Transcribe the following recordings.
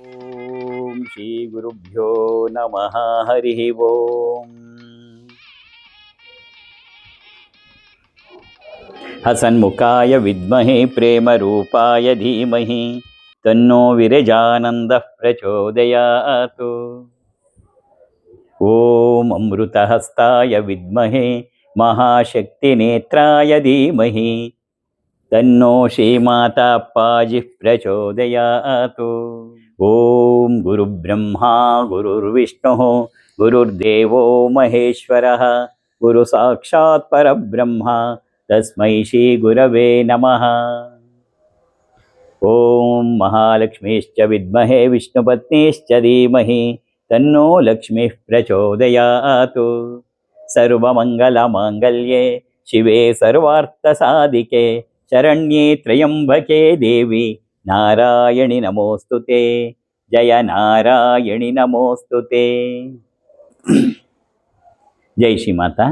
ಓಂ ಶ್ರೀ ಗುರುಭ್ಯೋ ನಮಃ. ಹರಿ ಓಂ. ಹಸನ್ಮುಖಾಯ ವಿದ್ಮಹೇ ಪ್ರೇಮರೂಪಾಯ ಧೀಮಹಿ ತನ್ನೋ ವಿರಜಾನಂದಃ ಪ್ರಚೋದಯಾತ್. ಓಂ ಅಮೃತಹಸ್ತಾಯ ವಿದ್ಮಹೇ ಮಹಾಶಕ್ತಿನೇತ್ರಾಯ ಧೀಮಹಿ ತನ್ನೋ ಶ್ರೀಮಾತಾ ಪಾಜಿ ಪ್ರಚೋದಯಾತ್. ಓಂ ಗುರುಬ್ರಹ್ಮಾ ಗುರುರ್ವಿಷ್ಣುಃ ಗುರುರ್ದೇವೋ ಮಹೇಶ್ವರಃ ಗುರು ಸಾಕ್ಷಾತ್ ಪರಬ್ರಹ್ಮ ತಸ್ಮೈ ಶ್ರೀ ಗುರವೇ ನಮಃ. ಓಂ ಮಹಾಲಕ್ಷ್ಮೀಶ್ಚ ವಿದ್ಮಹೇ ವಿಷ್ಣುಪತ್ನೀಶ್ಚ ಧೀಮಹಿ ತನ್ನೋ ಲಕ್ಷ್ಮೀಃ ಪ್ರಚೋದಯಾತ್. ಸರ್ವಮಂಗಲಮಾಂಗಲ್ಯೆ ಶಿವೆ ಸರ್ವಾರ್ಥಸಾಧಿಕೆ ಶರಣ್ಯೇ ತ್ರ್ಯಂಬಕೆ ದೇವಿ ನಾರಾಯಣಿ ನಮೋಸ್ತುತೆ. ಜಯ ನಾರಾಯಣಿ ನಮೋಸ್ತುತೆ. ಜೈ ಶ್ರೀಮಾತಾ.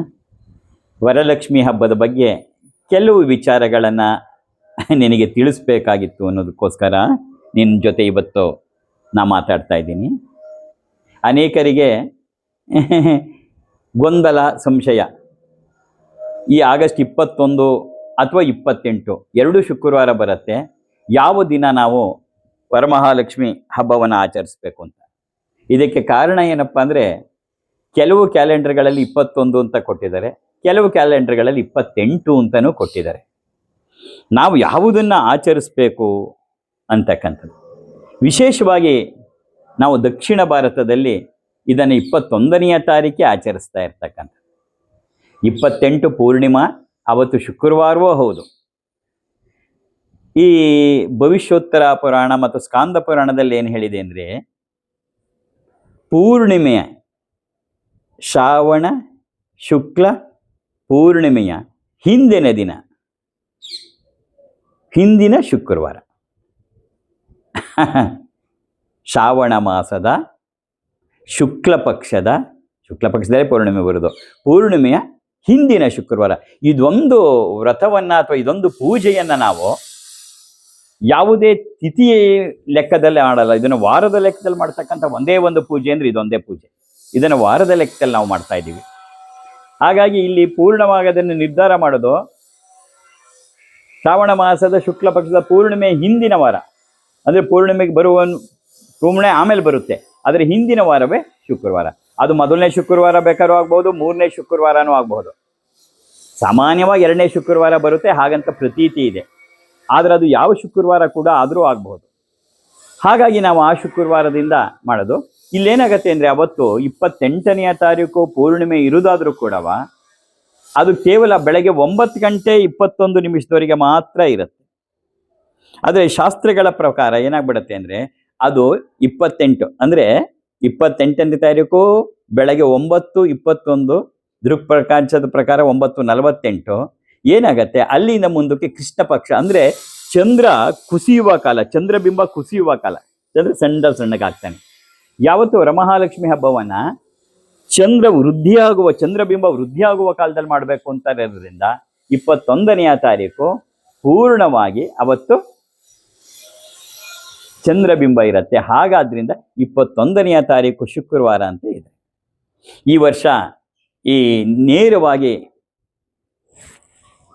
ವರಲಕ್ಷ್ಮಿ ಹಬ್ಬದ ಬಗ್ಗೆ ಕೆಲವು ವಿಚಾರಗಳನ್ನು ನಿನಗೆ ತಿಳಿಸ್ಬೇಕಾಗಿತ್ತು ಅನ್ನೋದಕ್ಕೋಸ್ಕರ ನಿನ್ನ ಜೊತೆ ಇವತ್ತು ನಾ ಮಾತಾಡ್ತಾ ಇದ್ದೀನಿ. ಅನೇಕರಿಗೆ ಗೊಂದಲ ಸಂಶಯ, ಈ ಆಗಸ್ಟ್ 21 ಅಥವಾ 28 ಎರಡು ಶುಕ್ರವಾರ ಬರುತ್ತೆ, ಯಾವ ದಿನ ನಾವು ವರಮಹಾಲಕ್ಷ್ಮಿ ಹಬ್ಬವನ್ನು ಆಚರಿಸ್ಬೇಕು ಅಂತ. ಇದಕ್ಕೆ ಕಾರಣ ಏನಪ್ಪ ಅಂದರೆ, ಕೆಲವು ಕ್ಯಾಲೆಂಡರ್ಗಳಲ್ಲಿ 21 ಅಂತ ಕೊಟ್ಟಿದ್ದಾರೆ, ಕೆಲವು ಕ್ಯಾಲೆಂಡರ್ಗಳಲ್ಲಿ 28 ಅಂತಲೂ ಕೊಟ್ಟಿದ್ದಾರೆ. ನಾವು ಯಾವುದನ್ನು ಆಚರಿಸ್ಬೇಕು ಅಂತಕ್ಕಂಥದ್ದು. ವಿಶೇಷವಾಗಿ ನಾವು ದಕ್ಷಿಣ ಭಾರತದಲ್ಲಿ ಇದನ್ನು 21ನೇ ತಾರೀಕೆ ಆಚರಿಸ್ತಾ ಇರ್ತಕ್ಕಂಥದ್ದು. 28 ಪೂರ್ಣಿಮಾ, ಅವತ್ತು ಶುಕ್ರವಾರವೂ ಹೌದು. ಈ ಭವಿಷ್ಯೋತ್ತರ ಪುರಾಣ ಮತ್ತು ಸ್ಕಾಂದ ಪುರಾಣದಲ್ಲಿ ಏನು ಹೇಳಿದೆ ಅಂದರೆ, ಪೂರ್ಣಿಮೆಯ ಶ್ರಾವಣ ಶುಕ್ಲ ಪೂರ್ಣಿಮೆಯ ಹಿಂದಿನ ದಿನ, ಹಿಂದಿನ ಶುಕ್ರವಾರ, ಶ್ರಾವಣ ಮಾಸದ ಶುಕ್ಲ ಪಕ್ಷದಲ್ಲೇ ಪೂರ್ಣಿಮೆ ಬರೋದು, ಪೂರ್ಣಿಮೆಯ ಹಿಂದಿನ ಶುಕ್ರವಾರ. ಇದೊಂದು ವ್ರತವನ್ನು ಅಥವಾ ಇದೊಂದು ಪೂಜೆಯನ್ನು ನಾವು ಯಾವುದೇ ತಿಥಿಯ ಲೆಕ್ಕದಲ್ಲಿ ಮಾಡಲ್ಲ. ಇದನ್ನು ವಾರದ ಲೆಕ್ಕದಲ್ಲಿ ಮಾಡ್ತಕ್ಕಂಥ ಒಂದೇ ಒಂದು ಪೂಜೆ ಅಂದರೆ ಇದೊಂದೇ ಪೂಜೆ. ಇದನ್ನು ವಾರದ ಲೆಕ್ಕದಲ್ಲಿ ನಾವು ಮಾಡ್ತಾ ಇದ್ದೀವಿ. ಹಾಗಾಗಿ ಇಲ್ಲಿ ಪೂರ್ಣವಾಗದನ್ನು ನಿರ್ಧಾರ ಮಾಡೋದು ಶ್ರಾವಣ ಮಾಸದ ಶುಕ್ಲ ಪಕ್ಷದ ಪೂರ್ಣಿಮೆ ಹಿಂದಿನ ವಾರ, ಅಂದರೆ ಪೂರ್ಣಿಮೆಗೆ ಪೂರ್ಣಿಮೆ ಆಮೇಲೆ ಬರುತ್ತೆ, ಆದರೆ ಹಿಂದಿನ ವಾರವೇ ಶುಕ್ರವಾರ. ಅದು ಮೊದಲನೇ ಶುಕ್ರವಾರ ಬೇಕಾದ್ರೂ ಆಗ್ಬೋದು, ಮೂರನೇ ಶುಕ್ರವಾರನೂ ಆಗ್ಬೋದು. ಸಾಮಾನ್ಯವಾಗಿ 2ನೇ ಶುಕ್ರವಾರ ಬರುತ್ತೆ ಹಾಗಂತ ಪ್ರತೀತಿ ಇದೆ, ಆದರೆ ಅದು ಯಾವ ಶುಕ್ರವಾರ ಕೂಡ ಆದರೂ ಆಗ್ಬೋದು. ಹಾಗಾಗಿ ನಾವು ಆ ಶುಕ್ರವಾರದಿಂದ ಮಾಡೋದು. ಇಲ್ಲೇನಾಗತ್ತೆ ಅಂದರೆ, ಅವತ್ತು 28ನೇ ತಾರೀಕು ಪೂರ್ಣಿಮೆ ಇರುವುದಾದರೂ ಕೂಡ ಅದು ಕೇವಲ ಬೆಳಗ್ಗೆ 9 ಗಂಟೆ 21 ನಿಮಿಷದವರೆಗೆ ಮಾತ್ರ ಇರುತ್ತೆ. ಆದರೆ ಶಾಸ್ತ್ರಗಳ ಪ್ರಕಾರ ಏನಾಗ್ಬಿಡುತ್ತೆ ಅಂದರೆ, ಅದು 28 ಅಂದರೆ 28ನೇ ತಾರೀಕು ಬೆಳಗ್ಗೆ 9:21 ದೃಕ್ಪ್ರಕಾಶದ ಪ್ರಕಾರ 9:48 ಏನಾಗತ್ತೆ, ಅಲ್ಲಿಂದ ಮುಂದಕ್ಕೆ ಕೃಷ್ಣ ಪಕ್ಷ ಅಂದರೆ ಚಂದ್ರ ಕುಸಿಯುವ ಕಾಲ, ಚಂದ್ರಬಿಂಬ ಕುಸಿಯುವ ಕಾಲ, ಚಂದ್ರ ಸಣ್ಣಗಾಗ್ತಾನೆ. ಯಾವತ್ತು ವರಮಹಾಲಕ್ಷ್ಮಿ ಹಬ್ಬವನ್ನು ಚಂದ್ರಬಿಂಬ ವೃದ್ಧಿಯಾಗುವ ಕಾಲದಲ್ಲಿ ಮಾಡಬೇಕು ಅಂತ ಇರೋದ್ರಿಂದ 21ನೇ ತಾರೀಕು ಪೂರ್ಣವಾಗಿ ಅವತ್ತು ಚಂದ್ರಬಿಂಬ ಇರುತ್ತೆ. ಹಾಗಾದ್ರಿಂದ 21ನೇ ತಾರೀಕು ಶುಕ್ರವಾರ ಅಂತ ಇದೆ. ಈ ವರ್ಷ ನೇರವಾಗಿ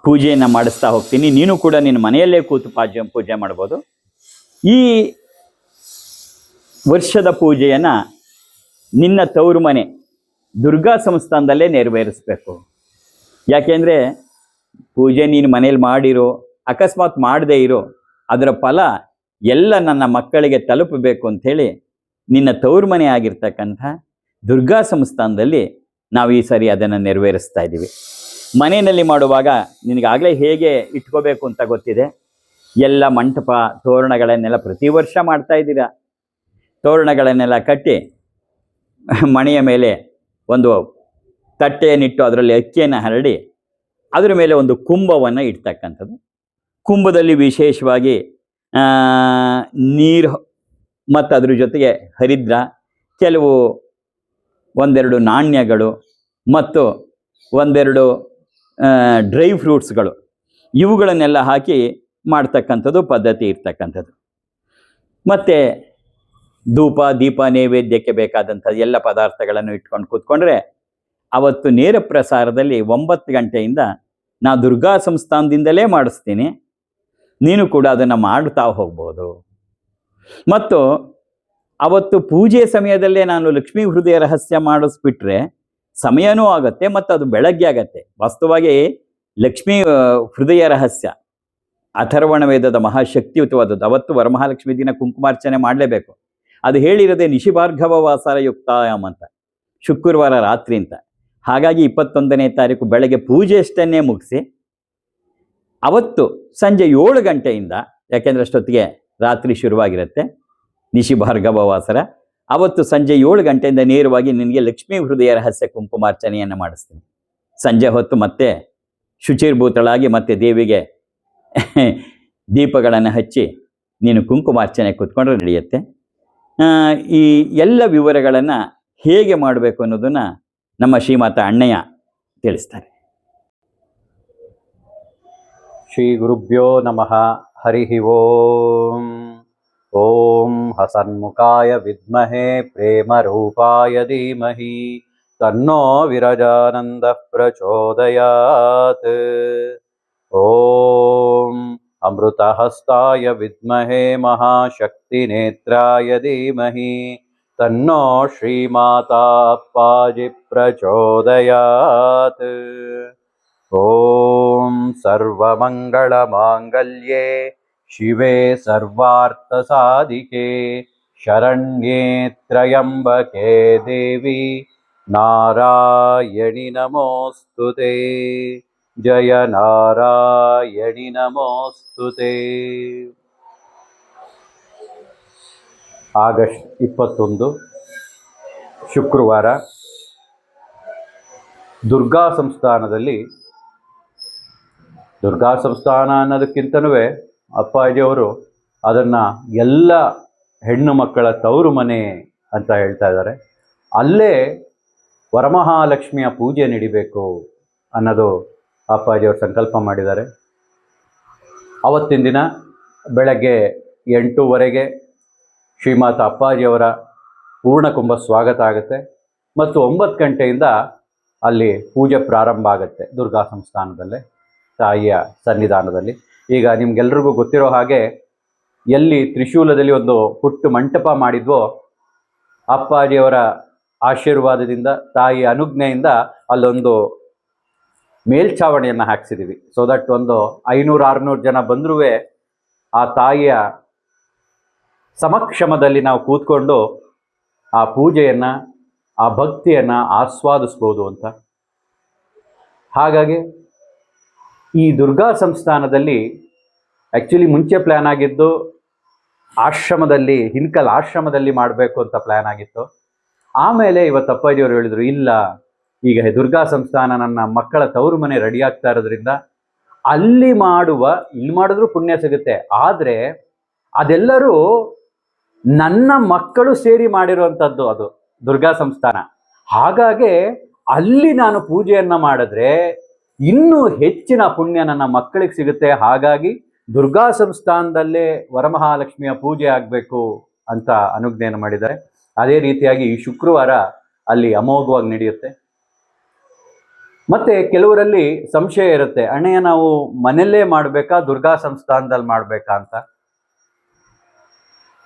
ಪೂಜೆಯನ್ನು ಮಾಡಿಸ್ತಾ ಹೋಗ್ತೀನಿ. ನೀನು ಕೂಡ ನಿನ್ನ ಮನೆಯಲ್ಲೇ ಕೂತು ಪೂಜೆ ಮಾಡ್ಬೋದು. ಈ ವರ್ಷದ ಪೂಜೆಯನ್ನು ನಿನ್ನ ತವರು ಮನೆ ದುರ್ಗಾ ಸಂಸ್ಥಾನದಲ್ಲೇ ನೆರವೇರಿಸಬೇಕು. ಯಾಕೆಂದರೆ ಪೂಜೆ ನೀನು ಮನೇಲಿ ಮಾಡಿರೋ, ಅಕಸ್ಮಾತ್ ಮಾಡದೇ ಇರೋ, ಅದರ ಫಲ ಎಲ್ಲ ನನ್ನ ಮಕ್ಕಳಿಗೆ ತಲುಪಬೇಕು ಅಂಥೇಳಿ ನಿನ್ನ ತವರು ಮನೆ ಆಗಿರ್ತಕ್ಕಂಥ ದುರ್ಗಾ ಸಂಸ್ಥಾನದಲ್ಲಿ ನಾವು ಈ ಸರಿ ಅದನ್ನು ನೆರವೇರಿಸ್ತಾ ಇದ್ದೀವಿ. ಮನೆಯಲ್ಲಿ ಮಾಡುವಾಗ ನಿನಗಾಗಲೇ ಹೇಗೆ ಇಟ್ಕೋಬೇಕು ಅಂತ ಗೊತ್ತಿದೆ. ಎಲ್ಲ ಮಂಟಪ ತೋರಣಗಳನ್ನೆಲ್ಲ ಪ್ರತಿ ವರ್ಷ ಮಾಡ್ತಾ ಇದ್ದೀರಾ. ತೋರಣಗಳನ್ನೆಲ್ಲ ಕಟ್ಟಿ ಮಣೆಯ ಮೇಲೆ ಒಂದು ತಟ್ಟೆಯನ್ನಿಟ್ಟು ಅದರಲ್ಲಿ ಅಕ್ಕಿಯನ್ನು ಹರಡಿ ಅದರ ಮೇಲೆ ಒಂದು ಕುಂಭವನ್ನು ಇಡ್ತಕ್ಕಂಥದ್ದು. ಕುಂಭದಲ್ಲಿ ವಿಶೇಷವಾಗಿ ನೀರು ಮತ್ತು ಅದ್ರ ಜೊತೆಗೆ ಹರಿದ್ರ, ಕೆಲವು ಒಂದೆರಡು ನಾಣ್ಯಗಳು ಮತ್ತು ಒಂದೆರಡು ಡ್ರೈ ಫ್ರೂಟ್ಸ್ಗಳು, ಇವುಗಳನ್ನೆಲ್ಲ ಹಾಕಿ ಮಾಡ್ತಕ್ಕಂಥದ್ದು ಪದ್ಧತಿ ಇರ್ತಕ್ಕಂಥದ್ದು. ಮತ್ತು ಧೂಪ ದೀಪ ನೈವೇದ್ಯಕ್ಕೆ ಬೇಕಾದಂಥ ಎಲ್ಲ ಪದಾರ್ಥಗಳನ್ನು ಇಟ್ಕೊಂಡು ಕೂತ್ಕೊಂಡ್ರೆ ಅವತ್ತು ನೇರ ಪ್ರಸಾರದಲ್ಲಿ 9 ಗಂಟೆಯಿಂದ ನಾ ದುರ್ಗಾ ಸಂಸ್ಥಾನದಿಂದಲೇ ಮಾಡಿಸ್ತೀನಿ, ನೀನು ಕೂಡ ಅದನ್ನು ಮಾಡ್ತಾ ಹೋಗ್ಬೋದು. ಮತ್ತು ಅವತ್ತು ಪೂಜೆ ಸಮಯದಲ್ಲೇ ನಾನು ಲಕ್ಷ್ಮೀ ಹೃದಯ ರಹಸ್ಯ ಮಾಡಿಸ್ಬಿಟ್ರೆ ಸಮಯನೂ ಆಗುತ್ತೆ ಮತ್ತು ಅದು ಬೆಳಗ್ಗೆ ಆಗತ್ತೆ. ವಾಸ್ತವವಾಗಿ ಲಕ್ಷ್ಮೀ ಹೃದಯ ರಹಸ್ಯ ಅಥರ್ವಣ ವೇದದ ಮಹಾಶಕ್ತಿಯುತವಾದದ್ದು. ಅವತ್ತು ವರಮಹಾಲಕ್ಷ್ಮಿ ದಿನ ಕುಂಕುಮಾರ್ಚನೆ ಮಾಡಲೇಬೇಕು. ಅದು ಹೇಳಿರೋದೇ ನಿಶಿಭಾರ್ಗವ ವಾಸರ ಯುಕ್ತಾಯಾಮ್ ಅಂತ, ಶುಕ್ರವಾರ ರಾತ್ರಿ ಅಂತ. ಹಾಗಾಗಿ 21ನೇ ತಾರೀಕು ಬೆಳಗ್ಗೆ ಪೂಜೆ ಅಷ್ಟನ್ನೇ ಮುಗಿಸಿ ಅವತ್ತು ಸಂಜೆ 7 ಗಂಟೆಯಿಂದ, ಯಾಕೆಂದರೆ ಅಷ್ಟೊತ್ತಿಗೆ ರಾತ್ರಿ ಶುರುವಾಗಿರುತ್ತೆ ನಿಶಿಭಾರ್ಗವ ವಾಸರ, ಅವತ್ತು ಸಂಜೆ 7 ಗಂಟೆಯಿಂದ ನೇರವಾಗಿ ನಿನಗೆ ಲಕ್ಷ್ಮೀ ಹೃದಯ ರಹಸ್ಯ ಕುಂಕುಮಾರ್ಚನೆಯನ್ನು ಮಾಡಿಸ್ತೀನಿ. ಸಂಜೆ ಹೊತ್ತು ಮತ್ತೆ ಶುಚಿರ್ಭೂತಳಾಗಿ ಮತ್ತೆ ದೇವಿಗೆ ದೀಪಗಳನ್ನು ಹಚ್ಚಿ ನೀನು ಕುಂಕುಮಾರ್ಚನೆ ಕೂತ್ಕೊಂಡ್ರೆ ನಡೆಯುತ್ತೆ. ಈ ಎಲ್ಲ ವಿವರಗಳನ್ನು ಹೇಗೆ ಮಾಡಬೇಕು ಅನ್ನೋದನ್ನು ನಮ್ಮ ಶ್ರೀಮಾತ ಅಣ್ಣಯ್ಯ ತಿಳಿಸ್ತಾರೆ. ಶ್ರೀ ಗುರುಭ್ಯೋ ನಮಃ. ಹರಿ ಓಂ. ಓಂ ಹಸನ್ಮುಖಾಯ ವಿದ್ಮಹೇ ಪ್ರೇಮರೂಪಾಯ ಧೀಮಹಿ ತನ್ನೋ ವಿರಜಾನಂದ ಪ್ರಚೋದಯಾತ್. ಓಂ ಅಮೃತಹಸ್ತಾಯ ವಿದ್ಮಹೇ ಮಹಾಶಕ್ತಿನೇತ್ರಾಯ ಧೀಮಹಿ ತನ್ನೋ ಶ್ರೀಮಾತಾ ಅಪ್ಪಾಜಿ ಪ್ರಚೋದಯಾತ್. ಓಂ ಸರ್ವಮಂಗಳಮಾಂಗಲ್ಯೆ ಶಿವೆ ಸರ್ವಾರ್ಥಸಾಧಿಕೆ ಶರಣ್ಯೇ ತ್ರ್ಯಂಬಕೆ ದೇವಿ ನಾರಾಯಣಿ ನಮೋಸ್ತುತೆ. ಜಯ ನಾರಾಯಣಿ ನಮೋಸ್ತುತೆ. ಆಗಸ್ಟ್ 21 ಶುಕ್ರವಾರ ದುರ್ಗಾ ಸಂಸ್ಥಾನದಲ್ಲಿ, ದುರ್ಗಾ ಸಂಸ್ಥಾನ ಅನ್ನೋದಕ್ಕಿಂತನೂ ಅಪ್ಪಾಜಿಯವರು ಅದನ್ನು ಎಲ್ಲ ಹೆಣ್ಣು ಮಕ್ಕಳ ತವರು ಮನೆ ಅಂತ ಹೇಳ್ತಾ ಇದ್ದಾರೆ. ಅಲ್ಲೇ ವರಮಹಾಲಕ್ಷ್ಮಿಯ ಪೂಜೆ ನಡಿಬೇಕು ಅನ್ನೋದು ಅಪ್ಪಾಜಿಯವರು ಸಂಕಲ್ಪ ಮಾಡಿದ್ದಾರೆ. ಆವತ್ತಿನ ದಿನ ಬೆಳಗ್ಗೆ 8:30 ಶ್ರೀಮಾತ ಅಪ್ಪಾಜಿಯವರ ಪೂರ್ಣಕುಂಭ ಸ್ವಾಗತ ಆಗುತ್ತೆ ಮತ್ತು 9 ಗಂಟೆಯಿಂದ ಅಲ್ಲಿ ಪೂಜೆ ಪ್ರಾರಂಭ ಆಗುತ್ತೆ ದುರ್ಗಾ ಸಂಸ್ಥಾನದಲ್ಲೇ, ತಾಯಿಯ ಸನ್ನಿಧಾನದಲ್ಲಿ. ಈಗ ನಿಮ್ಗೆಲ್ರಿಗೂ ಗೊತ್ತಿರೋ ಹಾಗೆ ಎಲ್ಲಿ ತ್ರಿಶೂಲದಲ್ಲಿ ಒಂದು ಪುಟ್ಟ ಮಂಟಪ ಮಾಡಿದ್ವೋ, ಅಪ್ಪಾಜಿಯವರ ಆಶೀರ್ವಾದದಿಂದ, ತಾಯಿಯ ಅನುಜ್ಞೆಯಿಂದ ಅಲ್ಲೊಂದು ಮೇಲ್ಛಾವಣಿಯನ್ನು ಹಾಕ್ಸಿದ್ದೀವಿ. ಸೊ ದಟ್ ಒಂದು 500-600 ಜನ ಬಂದರೂ ಆ ತಾಯಿಯ ಸಮಕ್ಷಮದಲ್ಲಿ ನಾವು ಕೂತ್ಕೊಂಡು ಆ ಪೂಜೆಯನ್ನು, ಆ ಭಕ್ತಿಯನ್ನು ಆಸ್ವಾದಿಸ್ಬೋದು ಅಂತ. ಹಾಗಾಗಿ ಈ ದುರ್ಗಾ ಸಂಸ್ಥಾನದಲ್ಲಿ ಆ್ಯಕ್ಚುಲಿ ಮುಂಚೆ ಪ್ಲ್ಯಾನ್ ಆಗಿದ್ದು ಆಶ್ರಮದಲ್ಲಿ, ಹಿನ್ಕಲ್ ಆಶ್ರಮದಲ್ಲಿ ಮಾಡಬೇಕು ಅಂತ ಪ್ಲ್ಯಾನ್ ಆಗಿತ್ತು. ಆಮೇಲೆ ಇವತ್ತು ಅಪ್ಪಾಜಿಯವರು ಹೇಳಿದರು, ಇಲ್ಲ, ಈಗ ದುರ್ಗಾ ಸಂಸ್ಥಾನ ನನ್ನ ಮಕ್ಕಳ ತವರು ಮನೆ ರೆಡಿ ಆಗ್ತಾ ಇರೋದ್ರಿಂದ ಅಲ್ಲಿ ಮಾಡುವ, ಇಲ್ಲಿ ಮಾಡಿದ್ರೂ ಪುಣ್ಯ ಸಿಗುತ್ತೆ, ಆದರೆ ಅದೆಲ್ಲರೂ ನನ್ನ ಮಕ್ಕಳು ಸೇರಿ ಮಾಡಿರುವಂಥದ್ದು ಅದು ದುರ್ಗಾ ಸಂಸ್ಥಾನ. ಹಾಗಾಗಿ ಅಲ್ಲಿ ನಾನು ಪೂಜೆಯನ್ನು ಮಾಡಿದ್ರೆ ಇನ್ನೂ ಹೆಚ್ಚಿನ ಪುಣ್ಯ ನನ್ನ ಮಕ್ಕಳಿಗೆ ಸಿಗುತ್ತೆ. ಹಾಗಾಗಿ ದುರ್ಗಾ ಸಂಸ್ಥಾನದಲ್ಲೇ ವರಮಹಾಲಕ್ಷ್ಮಿಯ ಪೂಜೆ ಆಗಬೇಕು ಅಂತ ಅನುಜ್ಞೆಯನ್ನು ಮಾಡಿದ್ದಾರೆ. ಅದೇ ರೀತಿಯಾಗಿ ಈ ಶುಕ್ರವಾರ ಅಲ್ಲಿ ಅಮೋಘವಾಗಿ ನಡೆಯುತ್ತೆ. ಮತ್ತೆ ಕೆಲವರಲ್ಲಿ ಸಂಶಯ ಇರುತ್ತೆ, ಅಣ್ಣಯ್ಯ ನಾವು ಮನೆಯಲ್ಲೇ ಮಾಡಬೇಕಾ ದುರ್ಗಾ ಸಂಸ್ಥಾನದಲ್ಲಿ ಮಾಡಬೇಕಾ ಅಂತ.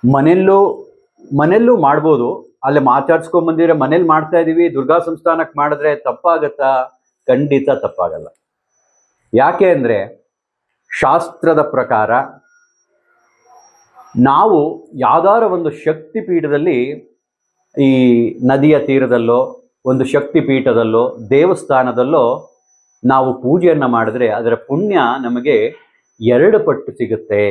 ಮನೆಯಲ್ಲೂ ಮಾಡ್ಬೋದು. ಅಲ್ಲಿ ಮಾತಾಡ್ಸ್ಕೊಂಡ್ಬಂದಿದ್ರೆ ಮನೇಲಿ ಮಾಡ್ತಾ ಇದ್ದೀವಿ, ದುರ್ಗಾ ಸಂಸ್ಥಾನಕ್ಕೆ ಮಾಡಿದ್ರೆ ತಪ್ಪಾಗತ್ತಾ? ಖಂಡಿತ ತಪ್ಪಾಗಲ್ಲ. ಯಾಕೆ ಅಂದರೆ ಶಾಸ್ತ್ರದ ಪ್ರಕಾರ ನಾವು ಯಾವ್ದಾರ ಒಂದು ಶಕ್ತಿ ಪೀಠದಲ್ಲಿ, ಈ ನದಿಯ ತೀರದಲ್ಲೋ ಒಂದು ಶಕ್ತಿ ಪೀಠದಲ್ಲೋ ದೇವಸ್ಥಾನದಲ್ಲೋ ನಾವು ಪೂಜೆಯನ್ನು ಮಾಡಿದ್ರೆ ಅದರ ಪುಣ್ಯ ನಮಗೆ 2 ಪಟ್ಟು ಸಿಗುತ್ತೆ.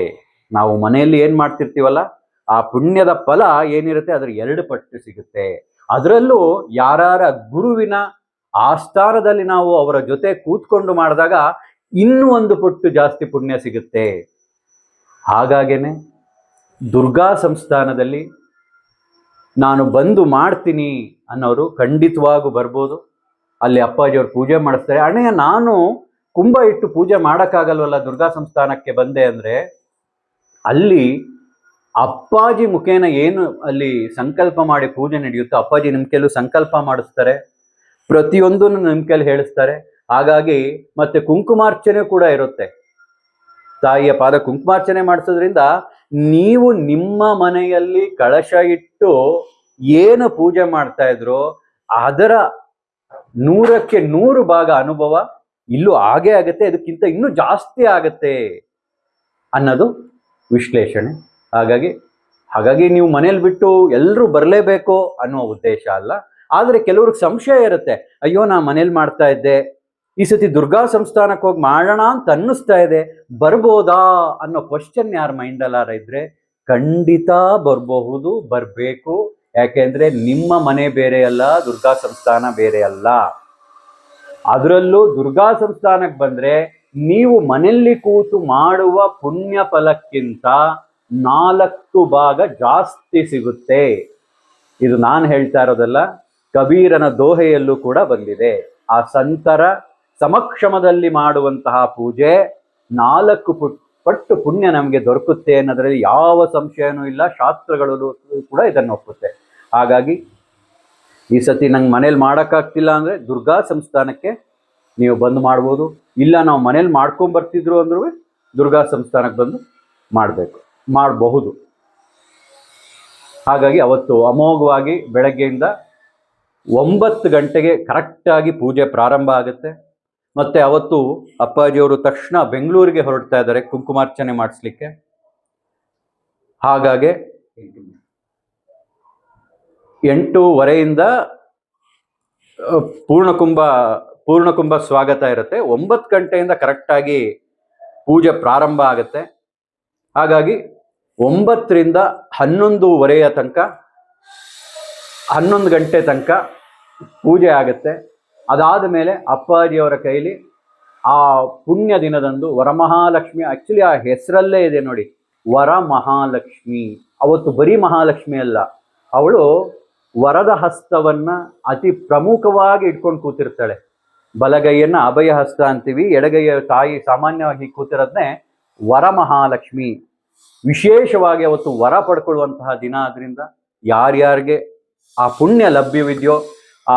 ನಾವು ಮನೆಯಲ್ಲಿ ಏನು ಮಾಡ್ತಿರ್ತೀವಲ್ಲ, ಆ ಪುಣ್ಯದ ಫಲ ಏನಿರುತ್ತೆ ಅದರ 2 ಪಟ್ಟು ಸಿಗುತ್ತೆ. ಅದರಲ್ಲೂ ಯಾರ ಗುರುವಿನ ಆಸ್ಥಾನದಲ್ಲಿ ನಾವು ಅವರ ಜೊತೆ ಕೂತ್ಕೊಂಡು ಮಾಡಿದಾಗ ಇನ್ನೂ 1 ಪಟ್ಟು ಜಾಸ್ತಿ ಪುಣ್ಯ ಸಿಗುತ್ತೆ. ಹಾಗಾಗೇನೆ ದುರ್ಗಾ ಸಂಸ್ಥಾನದಲ್ಲಿ ನಾನು ಬಂದು ಮಾಡ್ತೀನಿ ಅನ್ನೋರು ಖಂಡಿತವಾಗೂ ಬರ್ಬೋದು. ಅಲ್ಲಿ ಅಪ್ಪಾಜಿಯವ್ರು ಪೂಜೆ ಮಾಡಿಸ್ತಾರೆ. ಅಣ್ಣಯ್ಯ, ನಾನು ಕುಂಭ ಇಟ್ಟು ಪೂಜೆ ಮಾಡೋಕ್ಕಾಗಲ್ವಲ್ಲ ದುರ್ಗಾ ಸಂಸ್ಥಾನಕ್ಕೆ ಬಂದೆ ಅಂದರೆ, ಅಲ್ಲಿ ಅಪ್ಪಾಜಿ ಮುಖೇನ ಏನು ಅಲ್ಲಿ ಸಂಕಲ್ಪ ಮಾಡಿ ಪೂಜೆ ನಡೆಯುತ್ತೋ, ಅಪ್ಪಾಜಿ ನಿಮ್ಮ ಕೆಲವು ಸಂಕಲ್ಪ ಮಾಡಿಸ್ತಾರೆ, ಪ್ರತಿಯೊಂದನ್ನು ನಿಮ್ಮ ಕೈಲಿ ಹೇಳಿಸ್ತಾರೆ. ಹಾಗಾಗಿ ಮತ್ತೆ ಕುಂಕುಮಾರ್ಚನೆ ಕೂಡ ಇರುತ್ತೆ. ತಾಯಿಯ ಪಾದ ಕುಂಕುಮಾರ್ಚನೆ ಮಾಡಿಸೋದ್ರಿಂದ ನೀವು ನಿಮ್ಮ ಮನೆಯಲ್ಲಿ ಕಳಶ ಇಟ್ಟು ಏನು ಪೂಜೆ ಮಾಡ್ತಾ ಇದ್ರೋ ಅದರ 100ಕ್ಕೆ 100 ಭಾಗ ಅನುಭವ ಇಲ್ಲೂ ಹಾಗೇ ಆಗುತ್ತೆ, ಅದಕ್ಕಿಂತ ಇನ್ನೂ ಜಾಸ್ತಿ ಆಗತ್ತೆ ಅನ್ನೋದು ವಿಶ್ಲೇಷಣೆ. ಹಾಗಾಗಿ ನೀವು ಮನೇಲಿ ಬಿಟ್ಟು ಎಲ್ಲರೂ ಬರಲೇಬೇಕು ಅನ್ನೋ ಉದ್ದೇಶ ಅಲ್ಲ. ಆದರೆ ಕೆಲವ್ರಿಗೆ ಸಂಶಯ ಇರುತ್ತೆ, ಅಯ್ಯೋ ನಾ ಮನೇಲಿ ಮಾಡ್ತಾ ಇದ್ದೆ, ಈ ಸತಿ ದುರ್ಗಾ ಸಂಸ್ಥಾನಕ್ಕೆ ಹೋಗಿ ಮಾಡೋಣ ಅಂತ ಅನ್ನಿಸ್ತಾ ಇದೆ, ಬರ್ಬೋದಾ ಅನ್ನೋ ಕ್ವಶನ್ ಯಾರ ಮೈಂಡಲ್ಲಾರ ಇದ್ರೆ ಖಂಡಿತ ಬರಬಹುದು, ಬರಬೇಕು. ಯಾಕೆಂದ್ರೆ ನಿಮ್ಮ ಮನೆ ಬೇರೆ ಅಲ್ಲ, ದುರ್ಗಾ ಸಂಸ್ಥಾನ ಬೇರೆ ಅಲ್ಲ. ಅದರಲ್ಲೂ ದುರ್ಗಾ ಸಂಸ್ಥಾನಕ್ಕೆ ಬಂದ್ರೆ ನೀವು ಮನೆಯಲ್ಲಿ ಕೂತು ಮಾಡುವ ಪುಣ್ಯ ಫಲಕ್ಕಿಂತ 4 ಭಾಗ ಜಾಸ್ತಿ ಸಿಗುತ್ತೆ. ಇದು ನಾನು ಹೇಳ್ತಾ ಇರೋದಲ್ಲ, ಕಬೀರನ ದೋಹೆಯಲ್ಲೂ ಕೂಡ ಬಂದಿದೆ. ಆ ಸಂತರ ಸಮಕ್ಷಮದಲ್ಲಿ ಮಾಡುವಂತಹ ಪೂಜೆ 4 ಪಟ್ಟು ಪುಣ್ಯ ನಮಗೆ ದೊರಕುತ್ತೆ ಅನ್ನೋದ್ರಲ್ಲಿ ಯಾವ ಸಂಶಯನೂ ಇಲ್ಲ. ಶಾಸ್ತ್ರಗಳು ಕೂಡ ಇದನ್ನು ಒಪ್ಪುತ್ತೆ. ಹಾಗಾಗಿ ಈ ಸತಿ ನಂಗೆ ಮನೇಲಿ ಮಾಡೋಕ್ಕಾಗ್ತಿಲ್ಲ ಅಂದರೆ ದುರ್ಗಾ ಸಂಸ್ಥಾನಕ್ಕೆ ನೀವು ಬಂದು ಮಾಡ್ಬೋದು. ಇಲ್ಲ ನಾವು ಮನೇಲಿ ಮಾಡ್ಕೊಂಬರ್ತಿದ್ರು ಅಂದ್ರೂ ದುರ್ಗಾ ಸಂಸ್ಥಾನಕ್ಕೆ ಬಂದು ಮಾಡಬಹುದು. ಹಾಗಾಗಿ ಅವತ್ತು ಅಮೋಘವಾಗಿ ಬೆಳಗ್ಗೆಯಿಂದ 9 ಗಂಟೆಗೆ ಕರೆಕ್ಟಾಗಿ ಪೂಜೆ ಪ್ರಾರಂಭ ಆಗುತ್ತೆ. ಮತ್ತು ಅವತ್ತು ಅಪ್ಪಾಜಿಯವರು ತಕ್ಷಣ ಬೆಂಗಳೂರಿಗೆ ಹೊರಡ್ತಾ ಇದ್ದಾರೆ ಕುಂಕುಮಾರ್ಚನೆ ಮಾಡಿಸ್ಲಿಕ್ಕೆ. ಹಾಗಾಗಿ 8:30 ಪೂರ್ಣಕುಂಭ ಸ್ವಾಗತ ಇರುತ್ತೆ. 9 ಗಂಟೆಯಿಂದ ಕರೆಕ್ಟಾಗಿ ಪೂಜೆ ಪ್ರಾರಂಭ ಆಗುತ್ತೆ. ಹಾಗಾಗಿ 9ರಿಂದ 11:30 ತನಕ 11 ಗಂಟೆ ತನಕ ಪೂಜೆ ಆಗುತ್ತೆ. ಅದಾದ ಮೇಲೆ ಅಪ್ಪಾಜಿಯವರ ಕೈಲಿ ಆ ಪುಣ್ಯ ದಿನದಂದು ವರಮಹಾಲಕ್ಷ್ಮಿ, ಆಕ್ಚುಲಿ ಆ ಹೆಸರಲ್ಲೇ ಇದೆ ನೋಡಿ, ವರಮಹಾಲಕ್ಷ್ಮಿ. ಅವತ್ತು ಬರೀ ಮಹಾಲಕ್ಷ್ಮಿ ಅಲ್ಲ, ಅವಳು ವರದ ಹಸ್ತವನ್ನ ಅತಿ ಪ್ರಮುಖವಾಗಿ ಇಟ್ಕೊಂಡು ಕೂತಿರ್ತಾಳೆ. ಬಲಗೈಯನ್ನ ಅಭಯ ಹಸ್ತ ಅಂತೀವಿ, ಎಡಗೈಯ ತಾಯಿ ಸಾಮಾನ್ಯವಾಗಿ ಕೂತಿರೋದನ್ನೇ ವರಮಹಾಲಕ್ಷ್ಮಿ. ವಿಶೇಷವಾಗಿ ಅವತ್ತು ವರ ಪಡ್ಕೊಳ್ಳುವಂತಹ ದಿನ. ಆದ್ರಿಂದ ಯಾರ್ಯಾರಿಗೆ ಆ ಪುಣ್ಯ ಲಭ್ಯವಿದೆಯೋ, ಆ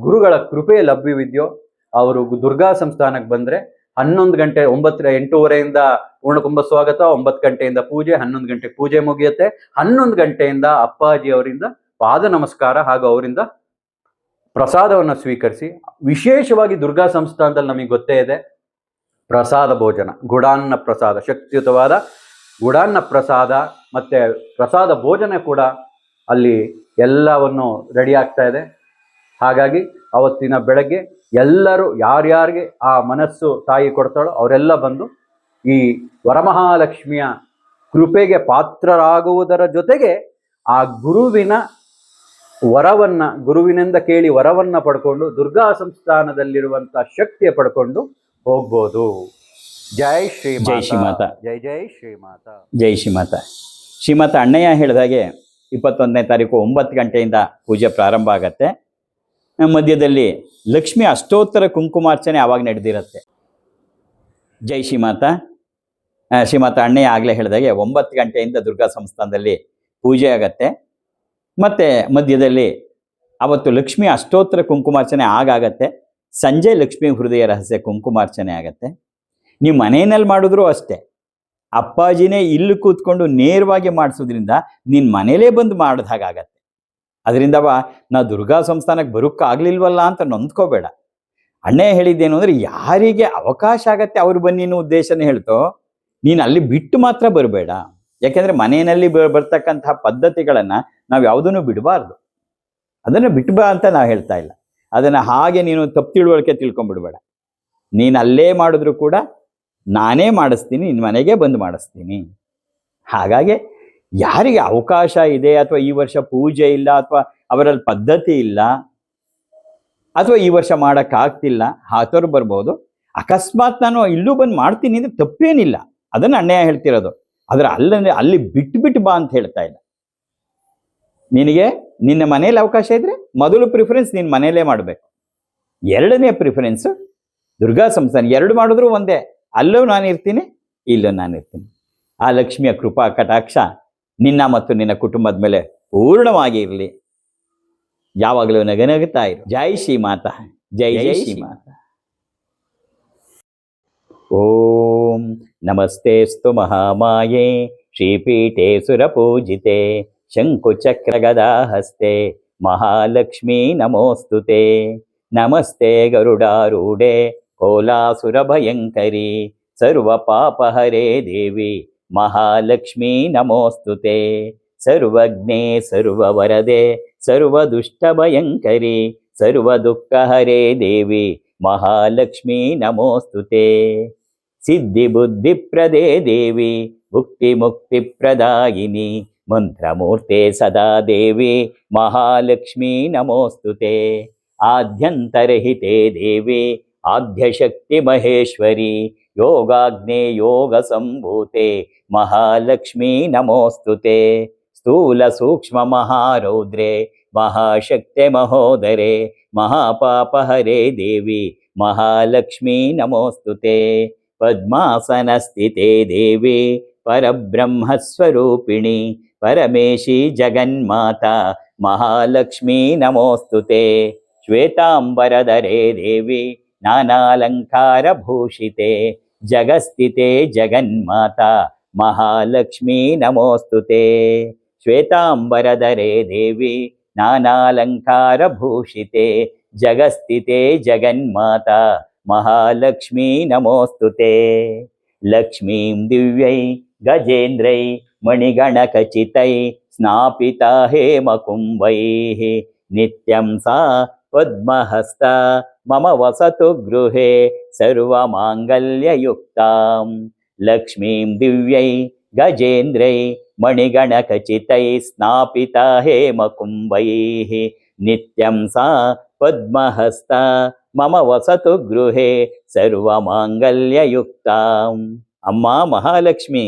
ಗುರುಗಳ ಕೃಪೆ ಲಭ್ಯವಿದೆಯೋ, ಅವರು ದುರ್ಗಾ ಸಂಸ್ಥಾನಕ್ಕೆ ಬಂದರೆ 11 ಗಂಟೆ 8:30ಯಿಂದ ಪೂರ್ಣಕುಂಭ ಸ್ವಾಗತ, 9 ಗಂಟೆಯಿಂದ ಪೂಜೆ, 11 ಗಂಟೆಗೆ ಪೂಜೆ ಮುಗಿಯುತ್ತೆ. 11 ಗಂಟೆಯಿಂದ ಅಪ್ಪಾಜಿ ಅವರಿಂದ ಪಾದ ನಮಸ್ಕಾರ ಹಾಗೂ ಅವರಿಂದ ಪ್ರಸಾದವನ್ನು ಸ್ವೀಕರಿಸಿ, ವಿಶೇಷವಾಗಿ ದುರ್ಗಾ ಸಂಸ್ಥಾನದಲ್ಲಿ ನಮಗೆ ಗೊತ್ತೇ ಇದೆ ಪ್ರಸಾದ ಭೋಜನ, ಗುಡಾನ್ನ ಪ್ರಸಾದ, ಶಕ್ತಿಯುತವಾದ ಗುಡಾನ್ನ ಪ್ರಸಾದ ಮತ್ತು ಪ್ರಸಾದ ಭೋಜನ ಕೂಡ ಅಲ್ಲಿ ಎಲ್ಲವನ್ನು ರೆಡಿ ಆಗ್ತಾ ಇದೆ. ಹಾಗಾಗಿ ಅವತ್ತಿನ ಬೆಳಗ್ಗೆ ಎಲ್ಲರೂ ಯಾರ್ಯಾರಿಗೆ ಆ ಮನಸ್ಸು ತಾಯಿ ಕೊಡ್ತಾಳೋ ಅವರೆಲ್ಲ ಬಂದು ಈ ವರಮಹಾಲಕ್ಷ್ಮಿಯ ಕೃಪೆಗೆ ಪಾತ್ರರಾಗುವುದರ ಜೊತೆಗೆ ಆ ಗುರುವಿನಿಂದ ಕೇಳಿ ವರವನ್ನ ಪಡ್ಕೊಂಡು ದುರ್ಗಾ ಸಂಸ್ಥಾನದಲ್ಲಿರುವಂಥ ಶಕ್ತಿಯ ಪಡ್ಕೊಂಡು ಹೋಗ್ಬೋದು. ಜೈ ಶ್ರೀ ಮಾತಾ. ಜೈ ಜೈ ಶ್ರೀಮಾತಾ. ಜೈ ಶ್ರೀಮಾತಾ. ಶ್ರೀಮಾತಾ ಅಣ್ಣಯ್ಯ ಹೇಳಿದಾಗೆ 21ನೇ ತಾರೀಕು 9 ಗಂಟೆಯಿಂದ ಪೂಜೆ ಪ್ರಾರಂಭ ಆಗತ್ತೆ. ಮಧ್ಯದಲ್ಲಿ ಲಕ್ಷ್ಮಿ ಅಷ್ಟೋತ್ತರ ಕುಂಕುಮಾರ್ಚನೆ ಆವಾಗ ನಡೆದಿರುತ್ತೆ. ಜೈ ಶ್ರೀಮಾತಾ. ಶ್ರೀಮಾತಾ ಅಣ್ಣಯ್ಯ ಆಗಲೇ ಹೇಳಿದಾಗೆ 9 ಗಂಟೆಯಿಂದ ದುರ್ಗಾ ಸಂಸ್ಥಾನದಲ್ಲಿ ಪೂಜೆ ಆಗತ್ತೆ. ಮತ್ತು ಮಧ್ಯದಲ್ಲಿ ಅವತ್ತು ಲಕ್ಷ್ಮಿ ಅಷ್ಟೋತ್ತರ ಕುಂಕುಮಾರ್ಚನೆ ಆಗತ್ತೆ. ಸಂಜೆ ಲಕ್ಷ್ಮೀ ಹೃದಯ ರಹಸ್ಯ ಕುಂಕುಮಾರ್ಚನೆ ಆಗತ್ತೆ. ನೀವು ಮನೆಯಲ್ಲಿ ಮಾಡಿದ್ರೂ ಅಷ್ಟೇ, ಅಪ್ಪಾಜಿನೇ ಇಲ್ಲಿ ಕೂತ್ಕೊಂಡು ನೇರವಾಗಿ ಮಾಡಿಸೋದ್ರಿಂದ ನಿನ್ನ ಮನೇಲೇ ಬಂದು ಮಾಡಿದ ಹಾಗಾಗತ್ತೆ. ಅದರಿಂದವ ನಾ ದುರ್ಗಾ ಸಂಸ್ಥಾನಕ್ಕೆ ಬರೋಕ್ಕಾಗಲಿಲ್ವಲ್ಲ ಅಂತ ನೊಂದ್ಕೋಬೇಡ. ಅಣ್ಣಯ್ಯ ಹೇಳಿದ್ದೇನು ಅಂದರೆ, ಯಾರಿಗೆ ಅವಕಾಶ ಆಗತ್ತೆ ಅವ್ರು ಬನ್ನಿ ಅನ್ನೋ ಉದ್ದೇಶನೇ ಹೇಳ್ತೋ, ನೀನು ಅಲ್ಲಿ ಬಿಟ್ಟು ಮಾತ್ರ ಬರಬೇಡ. ಯಾಕೆಂದರೆ ಮನೆಯಲ್ಲಿ ಬರ್ತಕ್ಕಂತಹ ಪದ್ಧತಿಗಳನ್ನು ನಾವು ಯಾವುದನ್ನು ಬಿಡಬಾರ್ದು. ಅದನ್ನು ಬಿಟ್ಟು ಬಾ ಅಂತ ನಾವು ಹೇಳ್ತಾ ಇಲ್ಲ. ಅದನ್ನು ಹಾಗೆ ನೀನು ತಪ್ಪು ತಿಳುವಳಿಕೆ ತಿಳ್ಕೊಂಬಿಡ್ಬೇಡ. ನೀನು ಅಲ್ಲೇ ಮಾಡಿದ್ರು ಕೂಡ ನಾನೇ ಮಾಡಿಸ್ತೀನಿ, ನಿನ್ನ ಮನೆಗೆ ಬಂದು ಮಾಡಿಸ್ತೀನಿ. ಹಾಗಾಗಿ ಯಾರಿಗೆ ಅವಕಾಶ ಇದೆ ಅಥವಾ ಈ ವರ್ಷ ಪೂಜೆ ಇಲ್ಲ ಅಥವಾ ಅವರಲ್ಲಿ ಪದ್ಧತಿ ಇಲ್ಲ ಅಥವಾ ಈ ವರ್ಷ ಮಾಡೋಕ್ಕಾಗ್ತಿಲ್ಲ ಆತವ್ರು ಬರ್ಬೋದು. ಅಕಸ್ಮಾತ್ ನಾನು ಇಲ್ಲೂ ಬಂದು ಮಾಡ್ತೀನಿ ಅಂದರೆ ತಪ್ಪೇನಿಲ್ಲ, ಅದನ್ನು ಅಣ್ಣಯ್ಯ ಹೇಳ್ತಿರೋದು. ಆದರೆ ಅಲ್ಲಿ ಬಿಟ್ಟು ಬಾ ಅಂತ ಹೇಳ್ತಾ ಇಲ್ಲ. ನಿನಗೆ ನಿನ್ನ ಮನೇಲಿ ಅವಕಾಶ ಇದ್ರೆ ಮೊದಲು ಪ್ರಿಫರೆನ್ಸ್ ನಿನ್ನ ಮನೆಯಲ್ಲೇ ಮಾಡಬೇಕು. ಎರಡನೇ ಪ್ರಿಫರೆನ್ಸು ದುರ್ಗಾ ಸಂಸ್ಥಾನ. ಎರಡು ಮಾಡಿದ್ರು ಒಂದೇ, ಅಲ್ಲೂ ನಾನಿರ್ತೀನಿ, ಇಲ್ಲೂ ನಾನಿರ್ತೀನಿ. ಆ ಲಕ್ಷ್ಮಿಯ ಕೃಪಾ ಕಟಾಕ್ಷ ನಿನ್ನ ಮತ್ತು ನಿನ್ನ ಕುಟುಂಬದ ಮೇಲೆ ಪೂರ್ಣವಾಗಿ ಇರಲಿ. ಯಾವಾಗಲೂ ನಗನಗುತ್ತಾ ಇರು. ಜೈ ಶ್ರೀ ಮಾತಾ, ಜೈ ಜೈ ಶ್ರೀ ಮಾತಾ. ಓಂ ನಮಸ್ತೆಸ್ತು ಮಹಾಮಾಯೆ ಶ್ರೀಪೀಠೆ ಸುರಪೂಜಿತೆ ಶಂಕುಚಕ್ರಗದಾಹಸ್ತೆ ಮಹಾಲಕ್ಷ್ಮೀ ನಮೋಸ್ತುತೆ. ನಮಸ್ತೆ ಗರುಡಾರೂಢೆ ಕೋಲಾಸುರಭಯಂಕರಿ ಸರ್ವಪಾಪಹರೇ ದೇವಿ ಮಹಾಲಕ್ಷ್ಮೀ ನಮೋಸ್ತುತೆ. ಸರ್ವಜ್ಞೆ ಸರ್ವವರದೆ ಸರ್ವದುಷ್ಟಭಯಂಕರಿ ಸರ್ವದುಃಖಹರೇ ದೇವಿ ಮಹಾಲಕ್ಷ್ಮೀ ನಮೋಸ್ತುತೆ. ಸಿದ್ಧಿಬುದ್ಧಿಪ್ರದೇ ದೇವಿ ಮುಕ್ತಿಮುಕ್ತಿಪ್ರದಾಯಿನಿ ಮಂತ್ರಮೂರ್ತೆ ಸದಾ ದೇವಿ ಮಹಾಲಕ್ಷ್ಮೀ ನಮೋಸ್ತುತೆ. ಆದ್ಯಂತರಹಿತೆ ದೇವಿ ಆದ್ಯಶಕ್ತಿ ಮಹೇಶ್ವರಿ ಯೋಗಾಗ್ನೇ ಯೋಗ ಸಂಭೂತೆ ಮಹಾಲಕ್ಷ್ಮೀ ನಮೋಸ್ತುತೆ. ಸ್ಥೂಲ ಸೂಕ್ಷ್ಮ ಮಹಾರೌದ್ರೆ ಮಹಾಶಕ್ತೆ ಮಹೋದರೆ ಮಹಾಪಾಪಹರೇ ದೇವಿ ಮಹಾಲಕ್ಷ್ಮೀ ನಮೋಸ್ತುತೆ. ಪದ್ಮಾಸನ ಸ್ಥಿತೆ ದೇವಿ ಪರಬ್ರಹ್ಮಸ್ವರೂಪಿಣಿ ಪರಮೇಶಿ ಜಗನ್ಮಾತಾ ಮಹಾಲಕ್ಷ್ಮೀ ನಮೋಸ್ತುತೆ. ಶ್ವೇತಾಂಬರಧರೆ ದೇವಿ ನಾನಾಲಂಕಾರ ಭೂಷಿತೆ ಜಗಸ್ಥಿತೆ ಜಗನ್ಮಾತಾ ಮಹಾಲಕ್ಷ್ಮೀ ನಮೋಸ್ತುತೆ. ಶ್ವೇತಾಂಬರಧರೆ ದೇವಿ ನಾನಾಲಂಕಾರ ಭೂಷಿತೆ ಜಗಸ್ಥಿತೆ ಜಗನ್ಮಾತಾ ಮಹಾಲಕ್ಷ್ಮೀ ನಮೋಸ್ತುತೆ. ಲಕ್ಷ್ಮೀಂ ದಿವ್ಯೈ ಗಜೇಂದ್ರೈ ಮಣಿಗಣಕಚಿತೈ ಸ್ನಾಪಿತಾ ಹೇಮಕುಂಭೈ ನಿತ್ಯಂ ಸಾ ಪದ್ಮಹಸ್ತ ಮಮ ವಸತು ಗೃಹೆ ಸರ್ವಮಾಂಗಲ್ಯಯುಕ್ತಾಂ. ಲಕ್ಷ್ಮೀಂ ದಿವ್ಯೈ ಗಜೇಂದ್ರೈ ಮಣಿಗಣಕಚಿತೈ ಸ್ನಾಪಿತಾ ಹೇಮಕುಂಭೈ ನಿತ್ಯಂ ಸಾ ಪದ್ಮಹಸ್ತ ಮಮ ವಸತು ಗೃಹೆ ಸರ್ವಮಾಂಗಲ್ಯಯುಕ್ತಾಂ. ಅಮ್ಮ ಮಹಾಲಕ್ಷ್ಮಿ,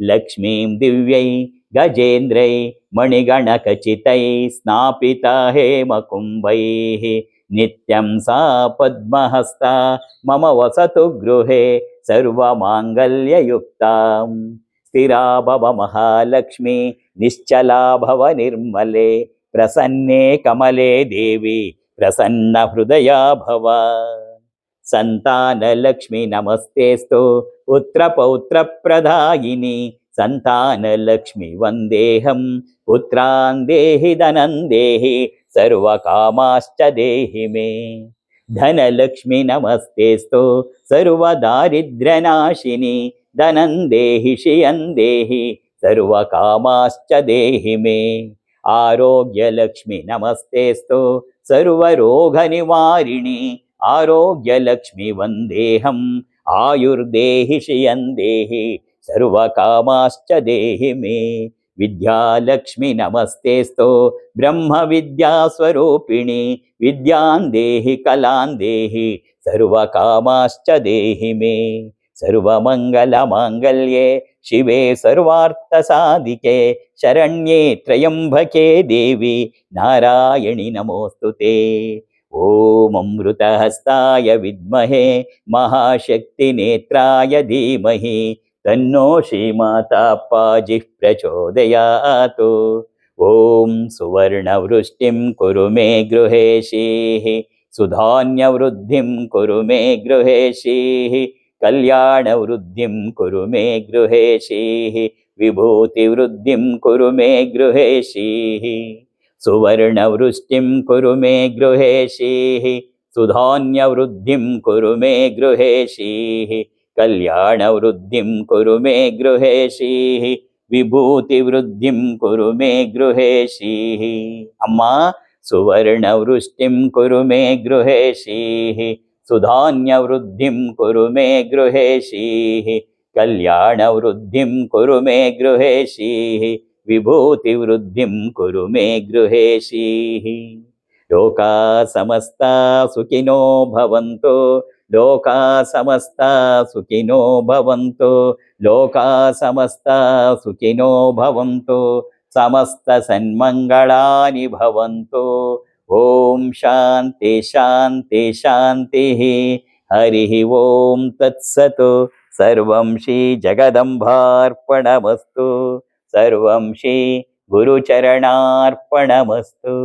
ಲಕ್ಷ್ಮೀಂ ದಿವ್ಯೈ ಗಜೇಂದ್ರೈ ಮಣಿಗಣಕಚಿತೈ ಸ್ನಾಪಿತಾ ಹೇಮಕುಂಭೈ ನಿತ್ಯಂ ಸಾ ಪದ್ಮಹಸ್ತ ಮಮ ವಸತು ಗೃಹೆ ಸರ್ವಮಾಂಗಲ್ಯಯುಕ್ತಾಂ. ಸ್ಥಿರಾ ಭವ ಮಹಾಲಕ್ಷ್ಮಿ ನಿಶ್ಚಲಾ ಭವ ನಿರ್ಮಲೆ ಪ್ರಸನ್ನೆ ಕಮಲೆ ದೇವಿ ಪ್ರಸನ್ನ ಹೃದಯ ಭವ. ಸಂತಾನ ಲಕ್ಷ್ಮಿ ನಮಸ್ತೇಸ್ತು ಪುತ್ರ ಪೌತ್ರ ಪ್ರದಾಯಿನಿ ಸಂತಾನ ಲಕ್ಷ್ಮಿ ವಂದೇಹಂ ಪುತ್ರಾನ್ ದೇಹಿ ಧನಂ ದೇಹಿ ಸರ್ವಕಾಮಾಶ್ಚ ದೇಹಿ ಮೇ. ಧನಲಕ್ಷ್ಮಿ ನಮಸ್ತೇಸ್ತು ಸರ್ವದಾರಿದ್ರ್ಯನಾಶಿನಿ ಧನಂ ದೇಹಿ ಶ್ರಿಯಂ ದೇಹಿ ಸರ್ವಕಾಮಾಶ್ಚ ದೇಹಿ ಮೇ. ಆರೋಗ್ಯ ಲಕ್ಷ್ಮಿ ನಮಸ್ತೇಸ್ತು ಸರ್ವರೋಗ ನಿವಾರಿಣಿ ಆರೋಗ್ಯ ಲಕ್ಷ್ಮಿ ವಂದೇಹಂ ಆಯುರ್ದೇಹಿ ಶ್ರಿಯಂ ದೇಹಿ ಸರ್ವಕಾಮಾಶ್ಚ ದೇಹಿ ಮೇ. ವಿದ್ಯಾಲಕ್ಷ್ಮಿ ನಮಸ್ತೇಸ್ತು ಬ್ರಹ್ಮ ವಿದ್ಯಾ ಸ್ವರೂಪಿಣಿ ವಿದ್ಯಾನ್ ದೇಹಿ ಕಲಾನ್ ದೇಹಿ ಸರ್ವಕಾಮಾಶ್ಚ ದೇಹಿ ಮೇ. ಸರ್ವಮಂಗಲ ಮಾಂಗಲ್ಯೆ ಶಿವೆ ಸರ್ವಾರ್ಥ ಸಾಧಿಕೆ ಶರಣ್ಯೆ ತ್ರಯಂಬಕೆ ದೇವಿ ನಾರಾಯಣಿ ನಮೋಸ್ತುತೆ. ಓಂ ಅಮೃತಹಸ್ತಾಯ ವಿದ್ಮಹೆ ಮಹಾಶಕ್ತಿ ನೇತ್ರಾಯ ಧೀಮಹಿ ತನ್ನೋ ಶ್ರೀಮಾತಾ ಪಾಜಿಃ ಪ್ರಚೋದಯಾತು. ಓಂ ಸುವರ್ಣವೃಷ್ಟಿಂ ಕುರು ಮೇ ಗೃಹೇಶೀಃ ಸುಧಾನ್ಯವೃದ್ಧಿಂ ಕುರು ಮೇ ಗೃಹೇಶೀಃ ಕಲ್ಯಾಣವೃದ್ಧಿಂ ಕುರು ಮೇ ಗೃಹೇಶೀಃ ವಿಭೂತಿವೃದ್ಧಿಂ ಕುರು ಮೇ ಗೃಹೇಶೀಃ. ಸುವರ್ಣವೃಷ್ಟಿಂ ಕುರು ಮೇ ಗೃಹೇಶೀಃ ಸುಧಾನ್ಯವೃದ್ಧಿಂ ಕುರು ಮೇ ಗೃಹೇಶೀಃ ಕಲ್ಯಾಣವೃದ್ಧಿಂ ಕುರು ಮೇ ಗೃಹೇಶೀಃ ವಿಭೂತಿವೃದ್ಧಿಂ ಕುರು ಮೇ ಗೃಹೇಶೀಃ. ಅಮ್ಮ ಸುವರ್ಣವೃಷ್ಟಿಂ ಕುರು ಮೇ ಗೃಹೇಶೀಃ सुधान्यवृद्धिं कुरु मे गृहेशीः कल्याणवृद्धिं कुरु मे गृहेशीः विभूतिवृद्धिं कुरु मे गृहेशीः लोका समस्ता सुखिनो भवन्तु लोका समस्ता सुखिनो भवन्तु लोका समस्ता सुखिनो भवन्तु समस्त सन्मङ्गलानि भवन्तु ओम शांति शांति शांतिः हरिः ओम तत्सत् सर्वं श्री जगदम्बार्पणमस्तु सर्वं श्री गुरुचरणार्पणमस्तु।